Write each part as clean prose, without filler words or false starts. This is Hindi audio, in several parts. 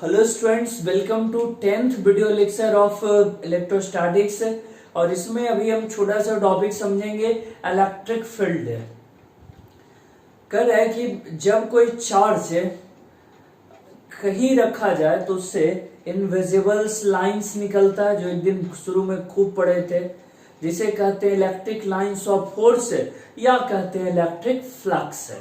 Hello students, welcome to 10th video lecture of electrostatics. और इसमें अभी हम छोटा सा टॉपिक समझेंगे इलेक्ट्रिक फील्ड। कह रहा है कि जब कोई चार्ज कहीं रखा जाए तो उससे इनविजिबल लाइंस निकलता है, जो एक दिन शुरू में खूब पढ़े थे, जिसे कहते हैं इलेक्ट्रिक लाइंस ऑफ फोर्स या कहते हैं इलेक्ट्रिक फ्लक्स।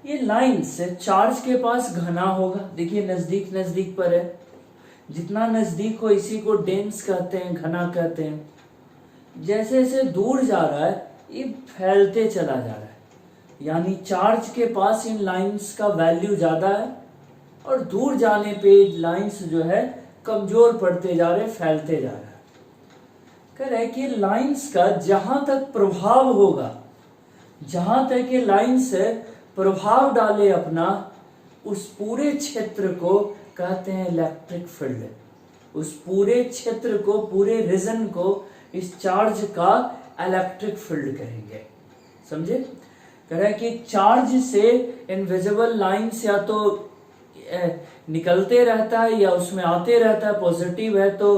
ये लाइंस चार्ज के पास घना होगा, देखिए नजदीक नजदीक पर है, जितना नजदीक हो इसी को डेंस कहते हैं, घना कहते हैं। जैसे जैसे दूर जा रहा है ये फैलते चला जा रहा है, यानी चार्ज के पास इन लाइंस का वैल्यू ज्यादा है और दूर जाने पे लाइंस जो है कमजोर पड़ते जा रहे, फैलते जा रहा है। कह रहे कि लाइंस का जहां तक प्रभाव होगा, जहां तक ये लाइंस प्रभाव डाले अपना, उस पूरे क्षेत्र को कहते हैं इलेक्ट्रिक फील्ड। उस पूरे क्षेत्र को, पूरे रीजन को इस चार्ज का इलेक्ट्रिक फील्ड कहेंगे। समझे? कह रहा है कि चार्ज से इनविजिबल लाइंस या तो निकलते रहता है या उसमें आते रहता है। पॉजिटिव है तो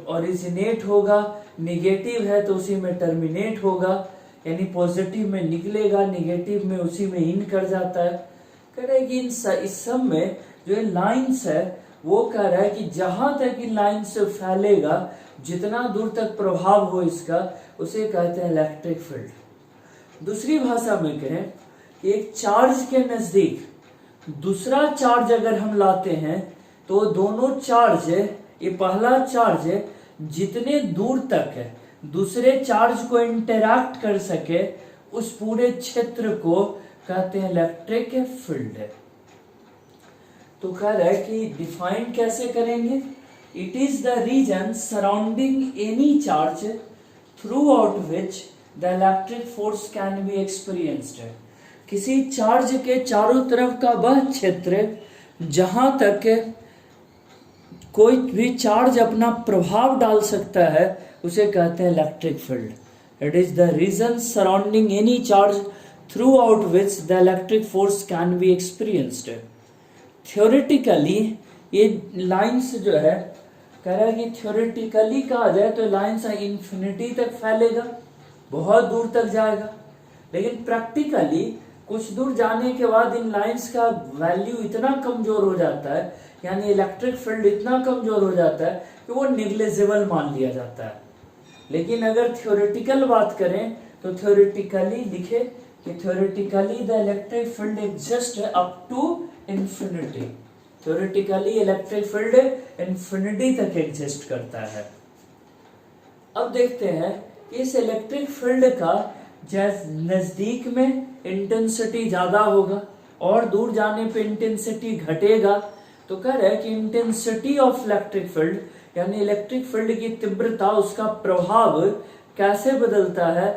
ओरिजिनेट होगा, निगेटिव है तो उसी में टर्मिनेट होगा, यानी पॉजिटिव में निकलेगा, निगेटिव में उसी में इन कर जाता है। कह रहा है कि इस सब में जो लाइंस है वो कह रहा है कि जहां तक इन लाइंस से फैलेगा, जितना दूर तक प्रभाव हो इसका, उसे कहते हैं इलेक्ट्रिक फील्ड। दूसरी भाषा में कहें, एक चार्ज के नजदीक दूसरा चार्ज अगर हम लाते हैं तो दोनों चार्ज, ये पहला चार्ज जितने दूर तक है दूसरे चार्ज को इंटरैक्ट कर सके, उस पूरे क्षेत्र को कहते हैं इलेक्ट्रिक फील्ड। तो कह रहा है कि डिफाइन कैसे करेंगे? It is the region surrounding any charge throughout which the electric force can be experienced. किसी चार्ज के चारों तरफ का वह क्षेत्र जहां तक कोई भी चार्ज अपना प्रभाव डाल सकता है, उसे कहते हैं electric field. It is the region surrounding any charge throughout which the electric force can be experienced. Theoretically ये लाइंस जो है, कह रहा है कि थ्योरेटिकली कहा जाए तो लाइंस इंफिनिटी तक फैलेगा, बहुत दूर तक जाएगा। लेकिन प्रैक्टिकली कुछ दूर जाने के बाद इन लाइंस का वैल्यू इतना कमजोर हो जाता है, यानी इलेक्ट्रिक फील्ड इतना कमजोर हो जाता है कि वो निग्लेजिबल मान लिया जाता है। लेकिन अगर थ्योरेटिकल बात करें तो थ्योरेटिकली लिखे कि theoretically the electric field exist up to infinity. Theoretically electric field infinity तक एग्जिस्ट करता है। अब देखते हैं कि इस इलेक्ट्रिक फील्ड का नजदीक में इंटेंसिटी ज्यादा होगा और दूर जाने पे इंटेंसिटी घटेगा। तो कह रहा है कि इंटेंसिटी ऑफ इलेक्ट्रिक फील्ड, यानी इलेक्ट्रिक फील्ड की तीव्रता, उसका प्रभाव कैसे बदलता है,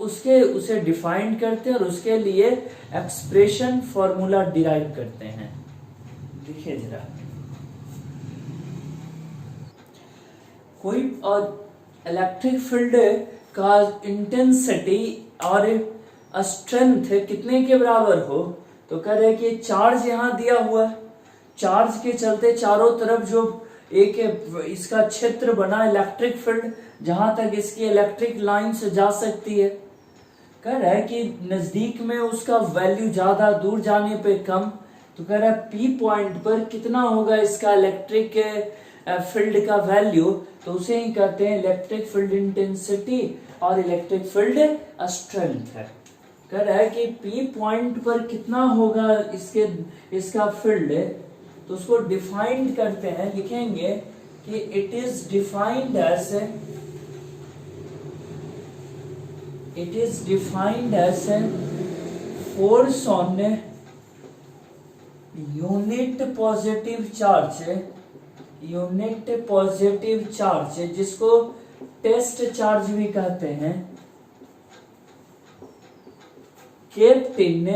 उसे डिफाइन करते हैं और उसके लिए एक्सप्रेशन फॉर्मूला डिराइव करते हैं। देखिए जरा, कोई इलेक्ट्रिक फील्ड का इंटेंसिटी और स्ट्रेंथ कितने के बराबर हो, तो कह रहे हैं कि चार्ज यहां दिया हुआ है, चार्ज के चलते चारों तरफ जो एक इसका क्षेत्र बना इलेक्ट्रिक फील्ड, जहां तक इसकी इलेक्ट्रिक लाइन से जा सकती है। कह रहा है कि नजदीक में उसका वैल्यू ज्यादा, दूर जाने पे कम। तो कह रहा है पी पॉइंट पर कितना होगा इसका इलेक्ट्रिक फील्ड का वैल्यू, तो उसे ही कहते हैं इलेक्ट्रिक फील्ड इंटेंसिटी और इलेक्ट्रिक फील्ड स्ट्रेंथ है। कह रहा है कि पी पॉइंट पर कितना होगा इसका फील्ड, तो उसको डिफाइंड करते हैं, लिखेंगे कि it is defined as force on unit positive charge, जिसको टेस्ट चार्ज भी कहते हैं, kept in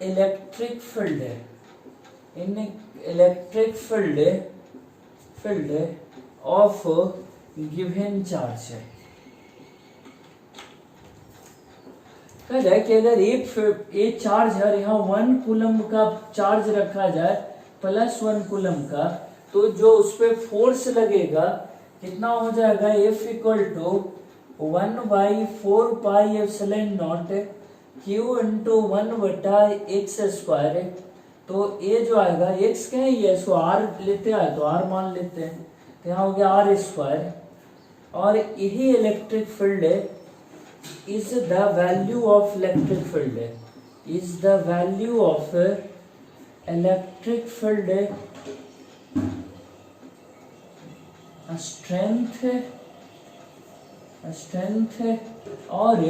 electric field, of given charge है। कह रहा है कि अगर एक चार्ज है, यहाँ 1 कूलम का चार्ज रखा जाए प्लस 1 कूलम का, तो जो उस पर फोर्स लगेगा कितना हो जाएगा, F equal to 1/4πε0 Q into 1/x²। तो ये जो आएगा x क्या है, ये इसको r लेते हैं तो r मान लेते हैं, तो यहाँ हो गया r²। और यही इलेक्ट्रिक फील्ड है, is the value of electric field है, is the value of electric field strength और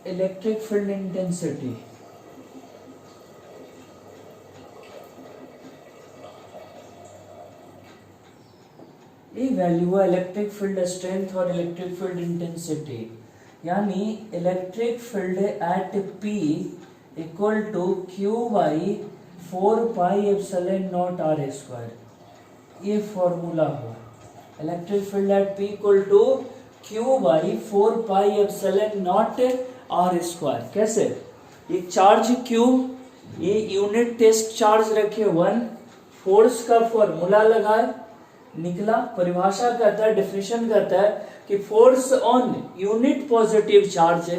इलेक्ट्रिक फील्ड इंटेंसिटी। ये वैल्यू है इलेक्ट्रिक फील्ड स्ट्रेंथ और इलेक्ट्रिक फील्ड इंटेंसिटी, यानी electric field at P equal to Q/4πε0r²। ये फॉर्मूला हो, electric field at P equal to Q/4πε0r²। कैसे, एक चार्ज Q, ये यूनिट टेस्ट चार्ज रखे 1, फोर्स का फॉर्मूला लगाए, निकला, परिभाषा कहता है, डेफिनेशन कहता है कि force on unit positive charge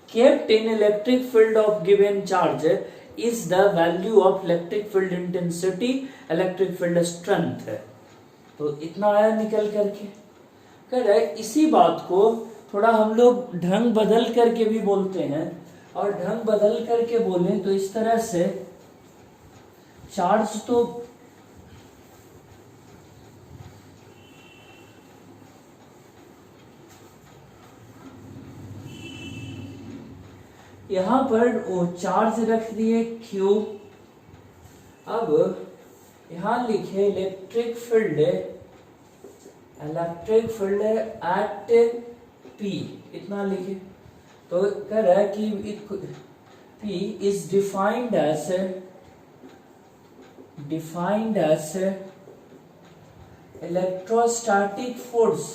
kept in electric field of given charge is the value of electric field intensity, electric field strength है। तो इतना आया निकल करके। कह रहे इसी बात को थोड़ा हम लोग ढंग बदल करके भी बोलते हैं, और ढंग बदल करके बोले तो इस तरह से, चार्ज तो यहां पर वो चार्ज रख दिए Q, अब यहां लिखे इलेक्ट्रिक फील्ड एट P, इतना लिखे। तो कह रहा है कि P is defined as electrostatic force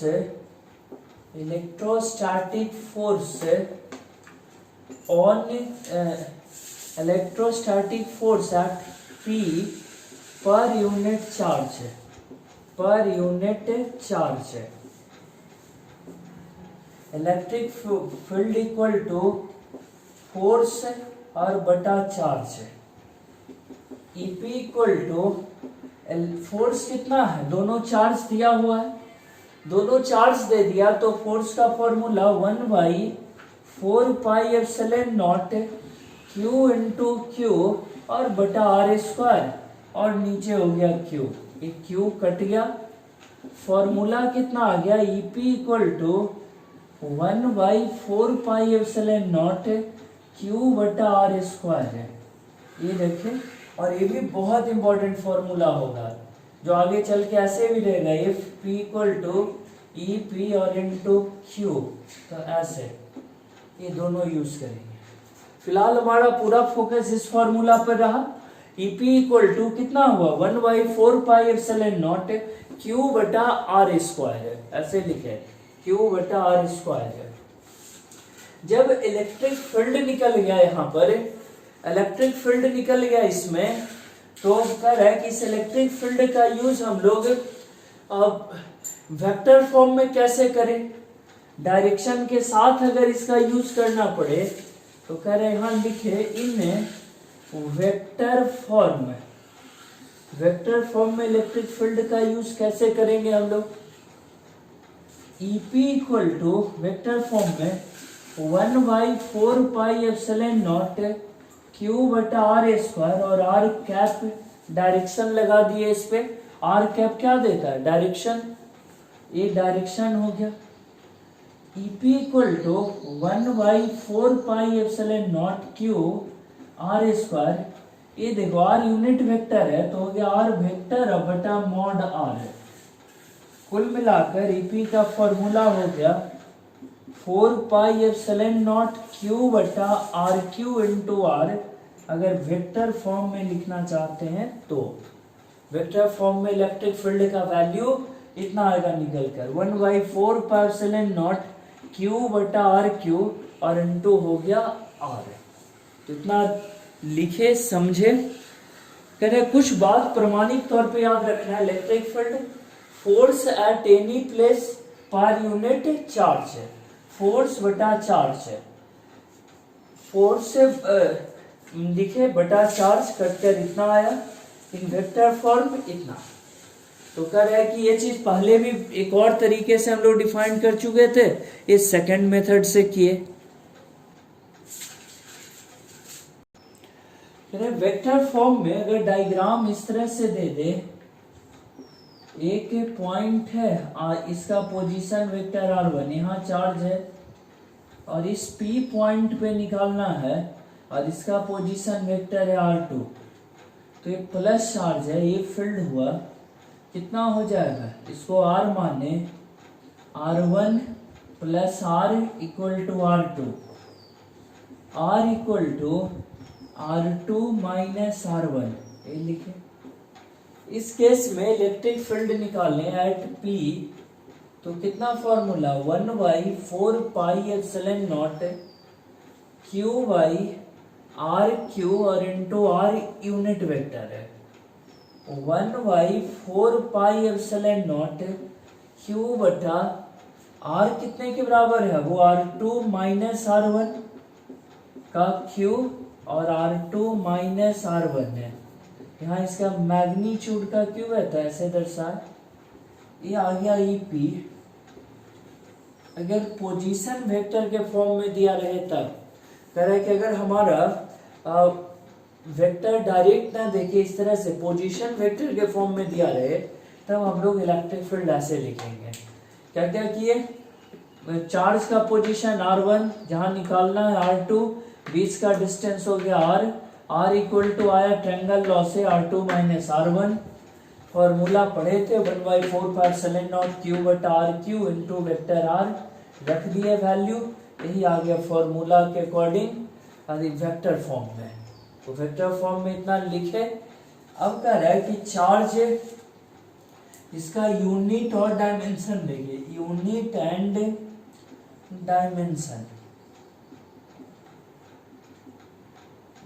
on electrostatic force at P per unit charge electric field equal to force और बटा charge. EP equal to, force कितना है, दोनों चार्ज दिया हुआ है, दोनों चार्ज दे दिया, तो फोर्स का फॉर्मूला 1/4πε0 Q इंटू Q और बटा r², और नीचे हो गया Q, एक Q कट गया, फॉर्मूला कितना आ गया, EP इक्वल टू 1/4πε0 Q बटा r² है। ये देखें, और ये भी बहुत इंपॉर्टेंट फॉर्मूला होगा, जो आगे चल के ऐसे भी रहेगा, if P equal to EP और इंटू Q, तो ऐसे ये दोनों यूज करेंगे। फिलहाल हमारा पूरा फोकस इस फॉर्मूला पर रहा। EP इक्वल टू कितना हुआ, 1/4πε0 Q बटा r² है, ऐसे लिखे, Q बटा r²। जब इलेक्ट्रिक फील्ड निकल गया, यहाँ पर इलेक्ट्रिक फील्ड निकल गया इसमें, तो कह रहा है कि इस इलेक्ट्रिक फील्ड का यूज हम लोग वेक्टर फॉर्म में कैसे करें, डायरेक्शन के साथ अगर इसका यूज करना पड़े, तो कह रहे यहां लिखे इन वेक्टर फॉर्म में इलेक्ट्रिक फील्ड का यूज कैसे करेंगे हम लोग। EP equal to vector form में 1/4πε0 Q बटा r², और r कैप डायरेक्शन लगा दिए इस पे, r कैप क्या देता है, डायरेक्शन, ये डायरेक्शन हो गया। EP equal to 1/4πε0 Q r², ये देखो r यूनिट वेक्टर है, तो हो गया r वेक्टर बटा मॉड r है। कुल मिलाकर EP का फॉर्मूला हो गया 4πε0 Q बटा RQ इंटू R, अगर वेक्टर फॉर्म में लिखना चाहते हैं तो। वेक्टर फॉर्म में इलेक्ट्रिक फील्ड का वैल्यू इतना आएगा निकल कर, 1/4πε0 Q बटा आर क्यू और इनटू हो गया आर। तो इतना लिखे समझे। कह रहे कुछ बात प्रमाणिक तौर पे याद रखना है। Electric field force at any place पर यूनिट चार्ज है, फोर्स बटा चार्ज है। फोर्स से लिखे बटा चार्ज कटकर इतना आया, इन वेक्टर फॉर्म इतना। तो कह रहा है कि ये चीज पहले भी एक और तरीके से हम लोग डिफाइन कर चुके थे, इस सेकंड मेथड से किए। वेक्टर फॉर्म में अगर डायग्राम इस तरह से दे दे, एक पॉइंट है इसका पोजीशन वेक्टर r1, यहाँ चार्ज है और इस P पॉइंट पे निकालना है और इसका पोजीशन वेक्टर है r2। तो ये प्लस चार्ज है, ये फील्ड हुआ, कितना हो जाएगा, इसको r माने, r1 plus r equal to r2, r equal to r2 minus r1, ये लिखे। इस केस में इलेक्ट्रिक फील्ड निकालें एट P, तो कितना formula, 1/4 pi epsilon naught Q by r cube और इंटू आर यूनिट वेक्टर है, 1/4 पाई एप्सिलॉन नॉट Q बटा आर कितने के बराबर है, वो R2 माइनस R1 का Q और R2 माइनस R1 है। यहाँ इसका मैग्नीट्यूड का Q है तो ऐसे दर्शाए, ये आ गया EP। अगर पोजीशन वेक्टर के फॉर्म में दिया रहे तब कह रहा है कि अगर हमारा वेक्टर डायरेक्ट ना देखे, इस तरह से पोजीशन वेक्टर के फॉर्म में दिया रहे, तब हम लोग इलेक्ट्रिक फील्ड ऐसे लिखेंगे। क्या क्या किए, चार्ज का पोजीशन r1, जहां निकालना है r2, बीच का डिस्टेंस हो गया r, r इक्वल टू आया ट्रायंगल लॉ से r2 माइनस r1, फॉर्मूला पढ़े थे 1/4 पाई एप्सिलॉन नॉट Q बटा r cube into vector r, रख दिए वैल्यू, यही आ गया फॉर्मूला के अकॉर्डिंग वेक्टर फॉर्म में। तो वेक्टर फॉर्म में इतना लिखे। अब कह रहा है कि चार्ज इसका यूनिट और डायमेंशन देंगे, unit and dimension,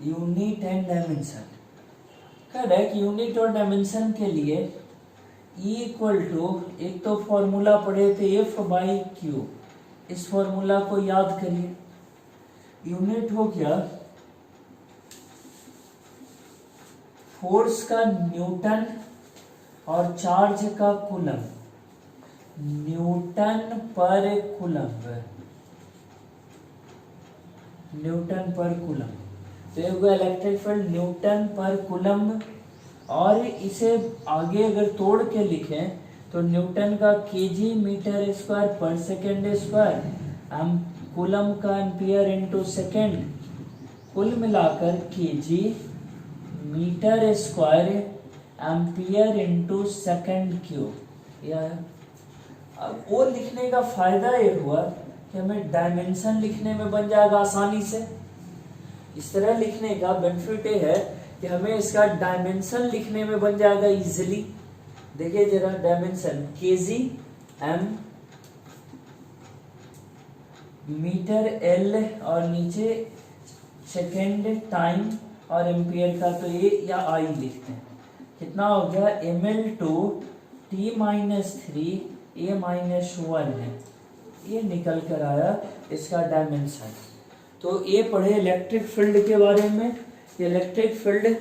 unit and dimension. कह रहा है कि यूनिट और डायमेंशन के लिए E इक्वल टू, एक तो फॉर्मूला पढ़े थे F बाई क्यू, इस फॉर्मूला को याद करिए। यूनिट हो गया फोर्स का न्यूटन और चार्ज का कूलम, न्यूटन पर कूलम, न्यूटन पर कूलम। तो ये इलेक्ट्रिक फील्ड न्यूटन पर कूलम, और इसे आगे अगर तोड़ के लिखें तो न्यूटन का KG metre square per second square, coulomb का एम्पियर इंटू सेकेंड, कुल मिलाकर KG metre square ampere into second cube. यह अब वो लिखने का फायदा ये हुआ कि हमें डायमेंशन लिखने में बन जाएगा आसानी से। इस तरह लिखने का बेनिफिट ये है कि हमें इसका डायमेंशन लिखने में बन जाएगा इजीली। देखिए जरा dimension, KG M, metre L, और नीचे सेकेंड टाइम और एम्पियर का तो ये या आई लिखते हैं। कितना हो गया, ml two t minus 3 a minus 1 है, ये निकल कर आया इसका डायमेंशन। तो ये पढ़े इलेक्ट्रिक फील्ड के बारे में। इलेक्ट्रिक फील्ड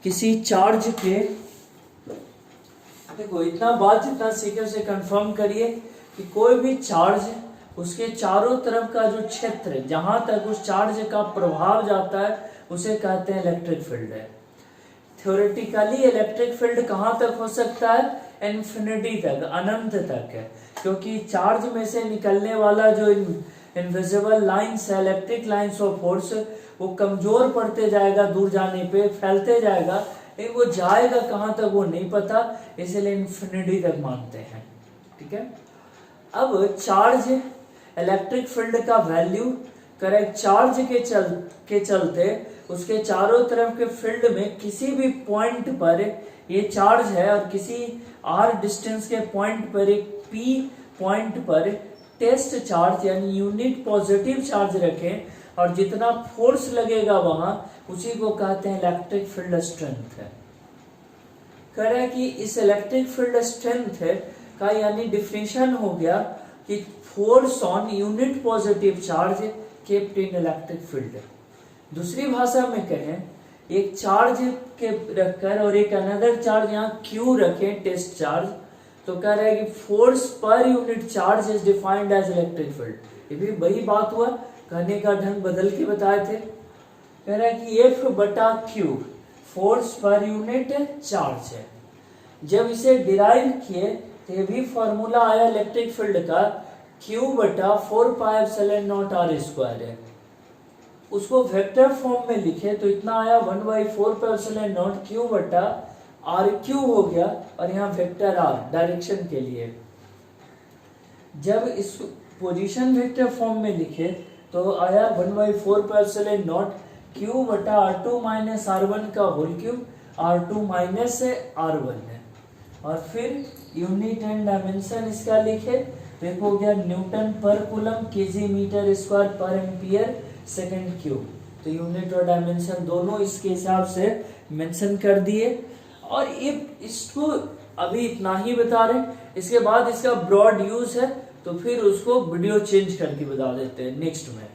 किसी चार्ज के, देखो इतना बात जितना सीखे उसे कंफर्म करिए कि कोई भी चार्ज, उसके चारों तरफ का जो क्षेत्र, जहां तक उस चार्ज का प्रभाव जाता है, उसे कहते हैं इलेक्ट्रिक फील्ड है। थ्योरेटिकली इलेक्ट्रिक फील्ड कहां तक हो सकता है, इन्फिनिटी तक, अनंत तक है, क्योंकि चार्ज में से निकलने वाला जो इनविजिबल लाइंस है, इलेक्ट्रिक लाइंस ऑफ फोर्स, वो कमजोर पड़ते जाएगा, दूर जाने पे फैलते जाएगा, लेकिन वो जाएगा कहां तक वो नहीं पता, इसलिए इन्फिनिटी तक मानते हैं। ठीक है। अब चार्ज इलेक्ट्रिक फील्ड का वैल्यू करेक्ट, चार्ज के चलते उसके चारों तरफ के फील्ड में किसी भी पॉइंट पर ये चार्ज है और किसी r डिस्टेंस के पॉइंट पर, एक p पॉइंट पर टेस्ट चार्ज यानी यूनिट पॉजिटिव चार्ज रखें और जितना फोर्स लगेगा वहां, उसी को कहते हैं इलेक्ट्रिक फील्ड स्ट्रेंथ है। कह रहा है कि इस इलेक्ट्रिक फील्ड स्ट्रेंथ का यानी डिफिनेशन हो गया कि force on unit positive charge kept in electric field. दूसरी भाषा में कहें, एक चार्ज के रखकर और एक अनदर चार्ज यहाँ क्यू रखें, टेस्ट चार्ज, तो कह रहा है कि force per unit charge is defined as electric field. ये भी वही बात हुआ, कहने का ढंग बदल के बताए थे। कह रहा है कि एफ बटा Q force per unit charge है। जब इसे डिराइव किए तो ये भी फॉर्मूला आया इलेक्ट्रिक फील्ड का, क्यू बटा 4πε0r² है। उसको वेक्टर फॉर्म में लिखे तो इतना आया 1/4πε0 क्यू बटा आर क्यू हो गया, और यहाँ वेक्टर आर डायरेक्शन के लिए। जब इस पोजीशन वेक्टर फॉर्म में लिखे तो आया 1/4πε0 क्यू बटा r2 माइनस r1 का whole cube, r2 minus r1 है। और फिर यूनिट एंड डायमेंशन इसका लिखे तो एक हो गया न्यूटन पर कूलम केजी मीटर स्क्वायर पर एम्पियर सेकंड क्यूब। तो यूनिट और डायमेंशन दोनों इसके हिसाब से मेंशन कर दिए। और ये इसको अभी इतना ही बता रहे, इसके बाद इसका ब्रॉड यूज है तो फिर उसको वीडियो चेंज करके बता देते हैं नेक्स्ट में।